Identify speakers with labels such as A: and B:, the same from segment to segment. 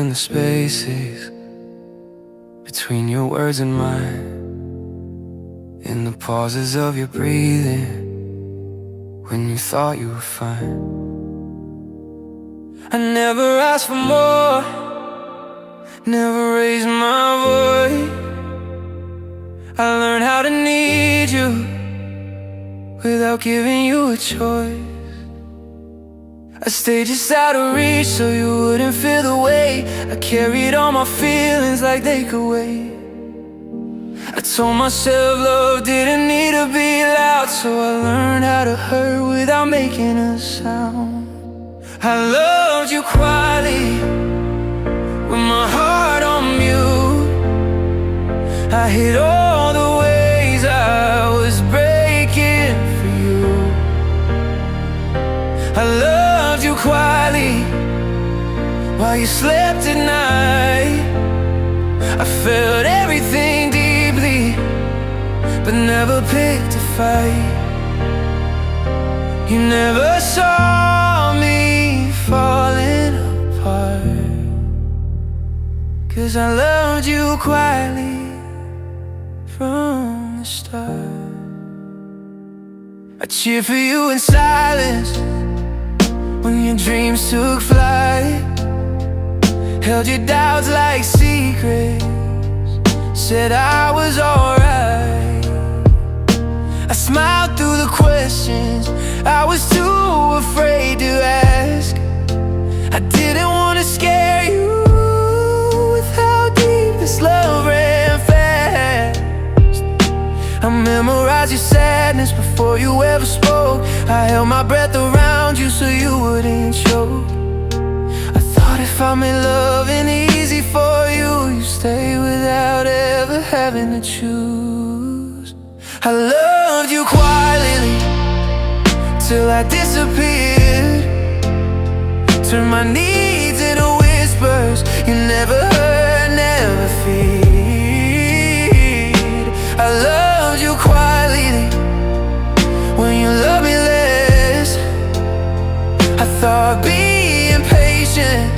A: in the spaces between your words and mine, in the pauses of your breathing when you thought you were fine. I never asked for more, never raised my voice. I learned how to need you without giving you a choice. I stayed just out of reach so you wouldn't feel the weight. I carried all my feelings like they could wait. I told myself love didn't need to be loud, so I learned how to hurt without making a sound. I loved you quietly, with my heart on mute. I hid all the ways I was breaking for you. I loved you quietly while you slept at night. I felt everything deeply, but never picked a fight. You never saw me falling apart, 'cause I loved you quietly from the start. I cheered for you in silence when your dreams took flight. Held your doubts like secrets, said I was alright. I smiled through the questions I was too afraid to ask. I didn't want to scare you with how deep this love ran fast. I memorized your sadness before you ever spoke. I held my breath around you so you wouldn't choke. I thought if I made loving easy for you, you'd stay without ever having to choose. I loved you quietly till I disappeared. Turned my needs into whispers you never heard, never feared. I loved you quietly when you loved me less. I thought being patient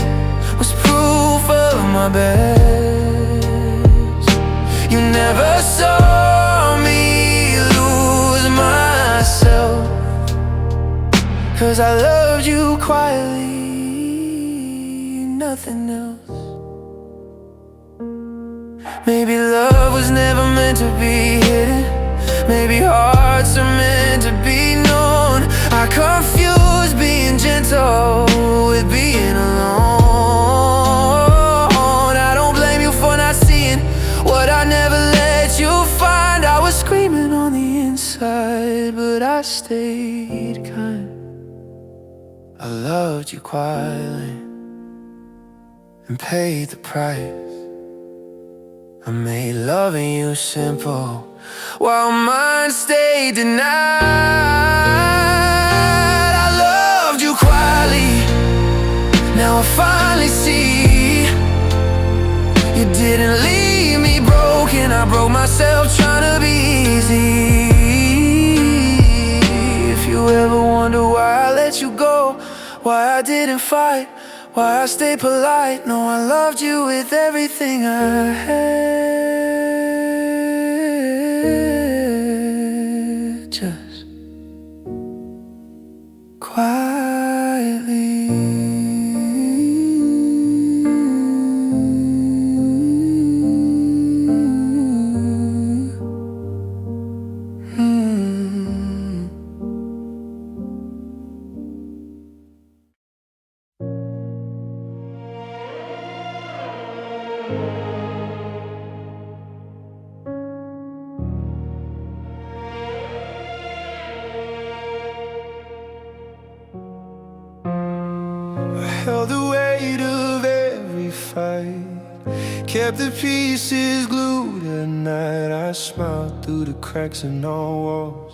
A: was proof of my best. You never saw me lose myself, 'cause I loved you quietly, nothing else. Maybe love was never meant to be hidden. Maybe hearts are meant to be known. I confused being gentle with being alone. I don't blame you for not seeing what I never let you find. I was screaming on the inside, but I stayed kind. I loved you quietly and paid the price. I made loving you simple while mine stayed denied. I loved you quietly, now I finally see. You didn't leave me broken, I broke myself trying to be easy. If you ever wonder why I let you go, why I didn't fight, why I stayed polite, no, I loved you with everything I had, just quietly. Held the weight of every fight, kept the pieces glued at night. I smiled through the cracks in our walls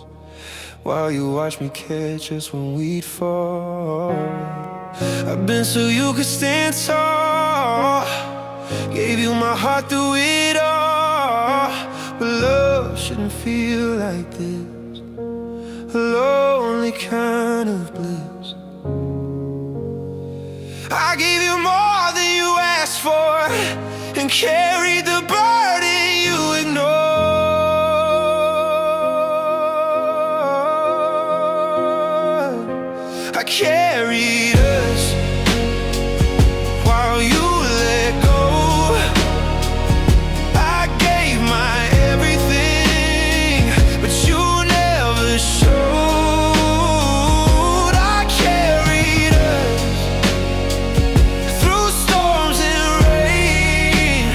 A: while you watched me catch us when we'd fall. I've been so you could stand tall, gave you my heart through it all. But love shouldn't feel like this, a lonely kind of bliss. I gave you more than you asked for and carried the burden you ignored. I carried us while you let go. I gave my everything, but you never showed. I carried us through storms and rain.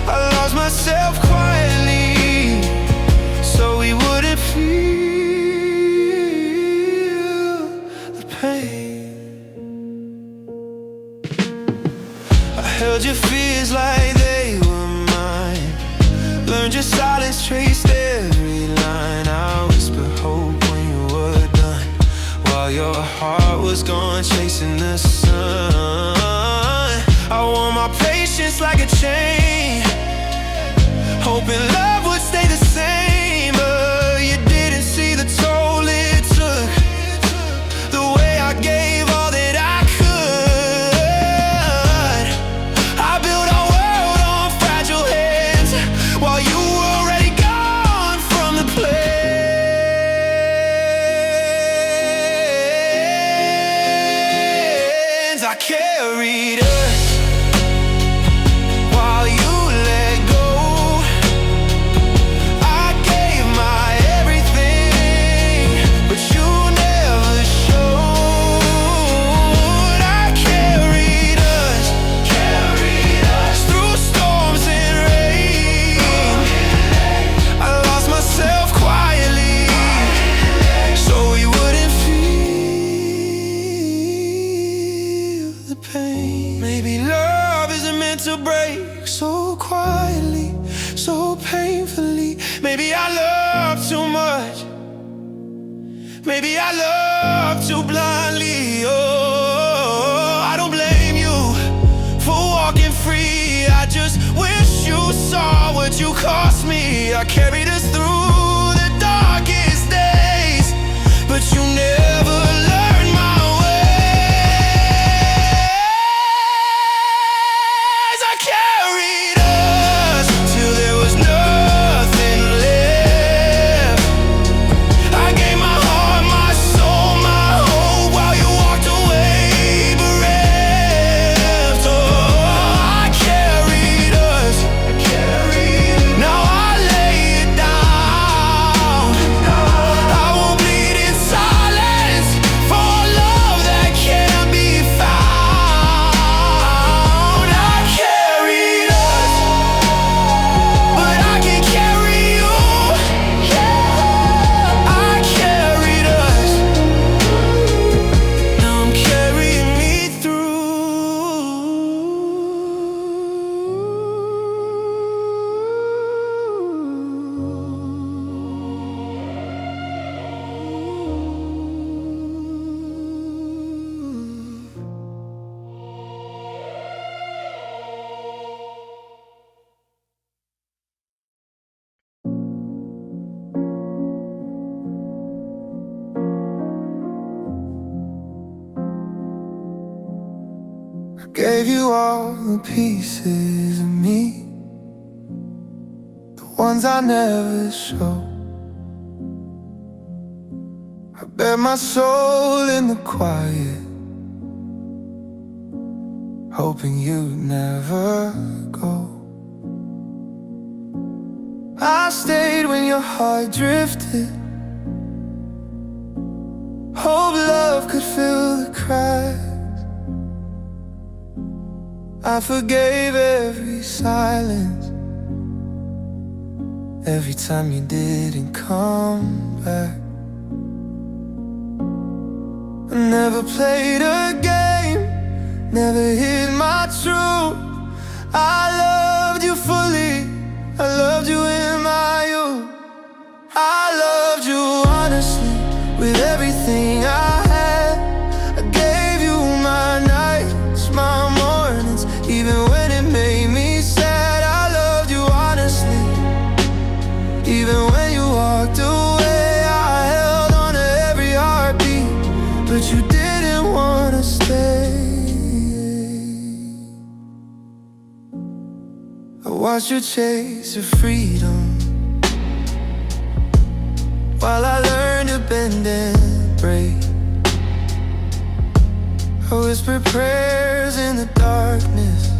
A: I lost myself quietly so we wouldn't feel the pain. I held your fears like they were mine, learned your silence, traced every line. I whispered hope when you were done, while your heart was gone chasing the sun. I wore my patience like a chain, hoping love would stay the same, but you didn't see the toll it took, the way I gave all that I could. I built our world on fragile hands while you were already gone from the plans. I carried us while you let go. I gave my everything, but you never showed. I carried us through storms and rain. I lost myself quietly so we wouldn't feel the pain. Maybe love isn't meant to break so quietly, so painfully. Maybe I love too much. Maybe I love too blindly. Oh, I don't blame you for walking free. I just wish you saw what you cost me. I carried us through the darkest days, but you never learned my ways. I carried us till there was nothing left. I gave my heart, my soul, my hope, while you walked away bereft. Oh, I carried us. Now I lay it down. I won't bleed in silence for a love that can't be found. I carried us, but I can carry you. I carried us, now I'm carrying me through. I gave you all the pieces of me, the ones I never show. I bare my soul in the quiet, hoping you'd never go. I stayed when your heart drifted, hope love could fill the cracks. I forgave every silence, every time you didn't come back. I never played a game, never hid my truth. I loved you fully, I loved you in my youth. I loved you honestly, with everything I had. I gave you my nights, my mornings, even when it made me sad. I loved you honestly, even when you walked away. I held on to every heartbeat, but you didn't wanna stay. watched you chase your freedom, while I learned to bend and break. I whisper prayers in the darkness,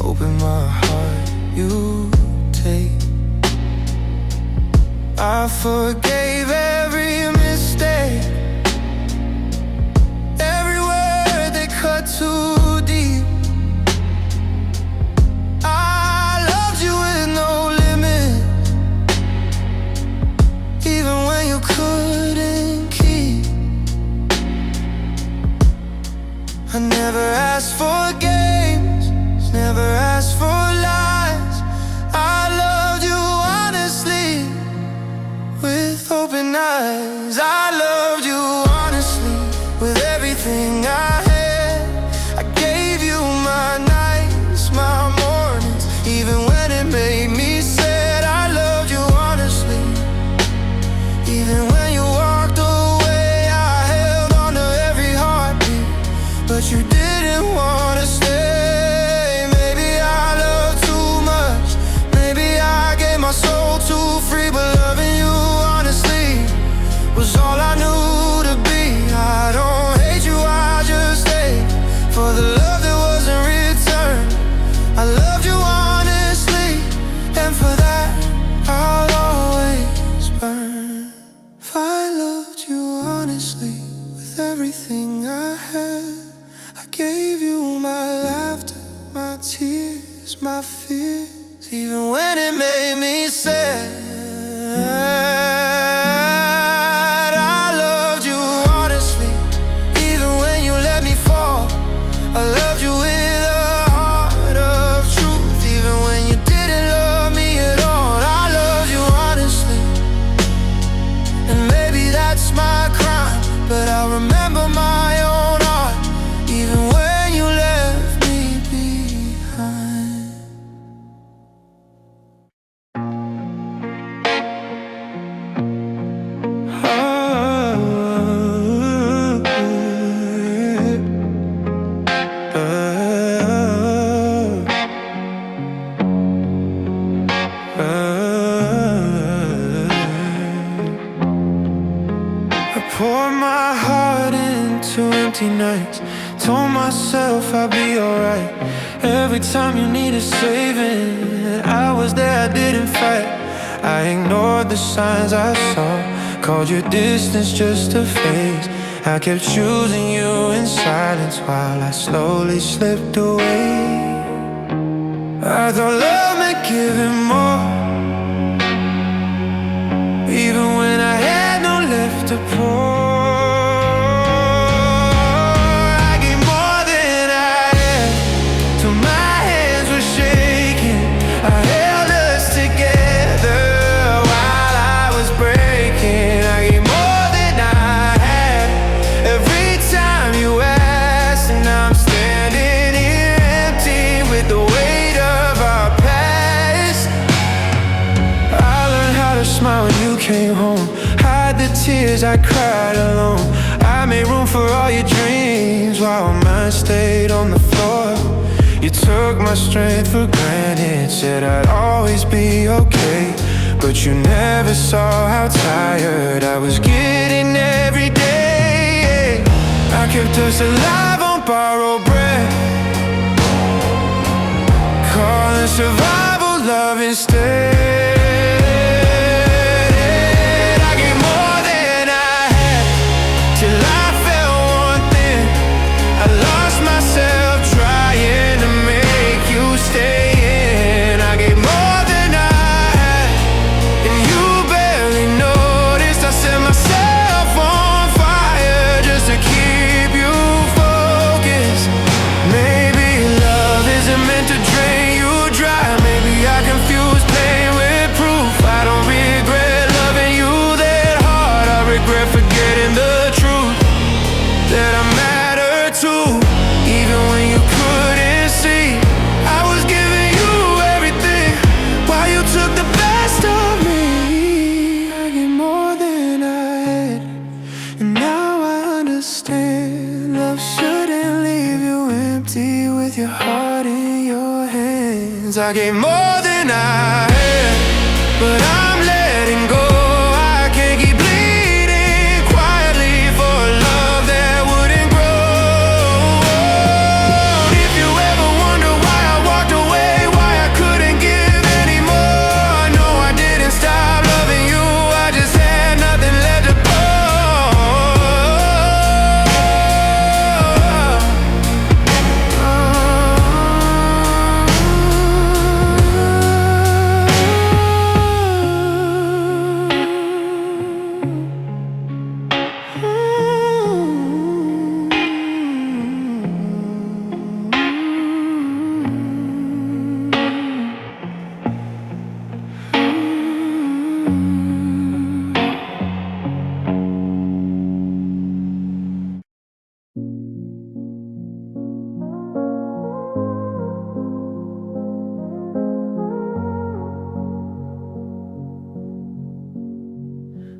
A: open my heart, you take. I forgave every mistake, every word that cut too deep. I loved you with no limit, even when you couldn't keep. I never asked for games, never asked for lies. I loved you honestly, with open eyes. I loved you honestly, with everything I had. I gave you my nights, my mornings, even when it made me sad. I loved you honestly, even when you walked away. I held on to every heartbeat, but you didn't want to stay. Maybe I loved too much, maybe I gave my soul too free, but loving you honestly was all I knew to be. I don't hate you, I just hate for the love that wasn't returned. I loved you honestly, and for that I'll always burn. If I loved you honestly, with everything I had, I gave you my laughter, my tears, my fears, even when it made me sad. I loved you honestly, even when you let me fall. I loved you with a heart of truth, even when you didn't love me at all. I loved you honestly, and maybe that's my crime, but I remember my own heart, even when you left me behind. I poured my heart into empty nights, told myself I'd be alright. Every time you needed saving, I was there, I didn't fight. I ignored the signs I saw, called your distance just a phase. I kept choosing you in silence while I slowly slipped away. I thought love meant giving more, even when I had no left to pour. I gave more than I had, till my hands were shaking. I held us together while I was breaking. I gave more than I had, every time you asked, and I'm standing here empty with the weight of our past. I learned how to smile when you came home, hide the tears I cried alone. I made room for all your dreams while mine stayed on the floor. You took my strength for granted, said I'd always be okay, but you never saw how tired I was getting every day. I kept us alive on borrowed breath, calling survival love instead. with your heart in your hand. feelings. I gave more than I had, but I'm letting go. I can't keep bleeding quietly for a love that wouldn't grow. If you ever wonder why I walked away, why I couldn't give anymore, no, I didn't stop loving you, I just had nothing left to pour.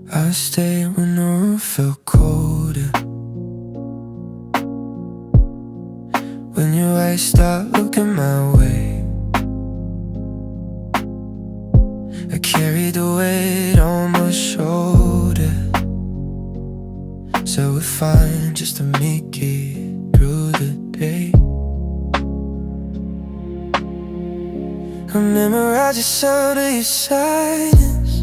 A: I stayed when the room felt colder, when your eyes stopped looking my way. I carried the weight on my shoulder, so we're fine just to make it through the day. I memorize the sound of your silence,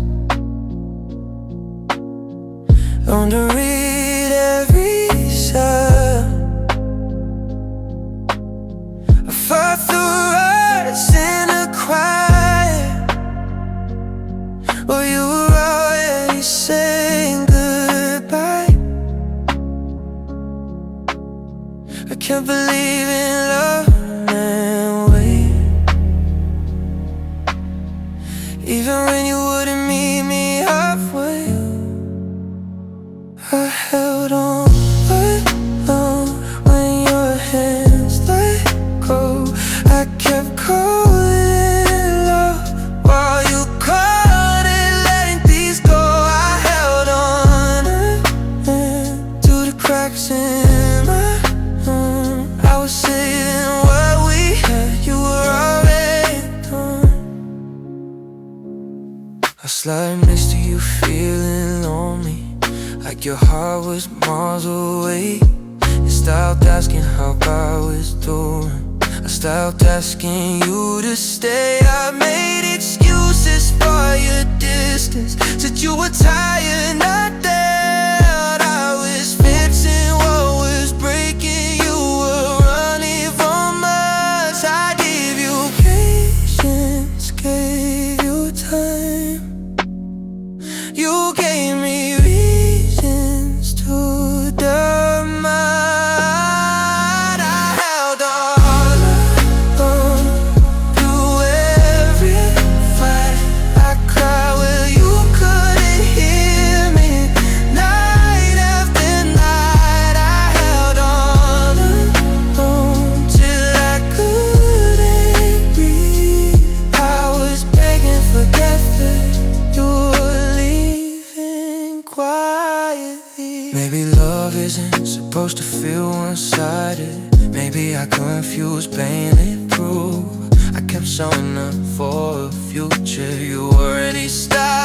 A: learn to read every sign. I fought through words in a quiet, while you were already saying goodbye. I can't believe in love and wait, even when you wouldn't meet me halfway. I held on but long when your hands let go. I kept calling love while you caught it, letting these go. I held on to the cracks in my heart. I was saving what we had, you were already done. I slide next to you feeling lonely, like your heart was miles away. You stopped asking how I was doing, I stopped asking you to stay. I made excuses for your distance, said you were tired, not that I was fixing what was breaking. You were running from us. I gave you patience, gave you time, you gave me supposed to feel one-sided. Maybe I confused pain and proof. I kept showing up for a future you already started.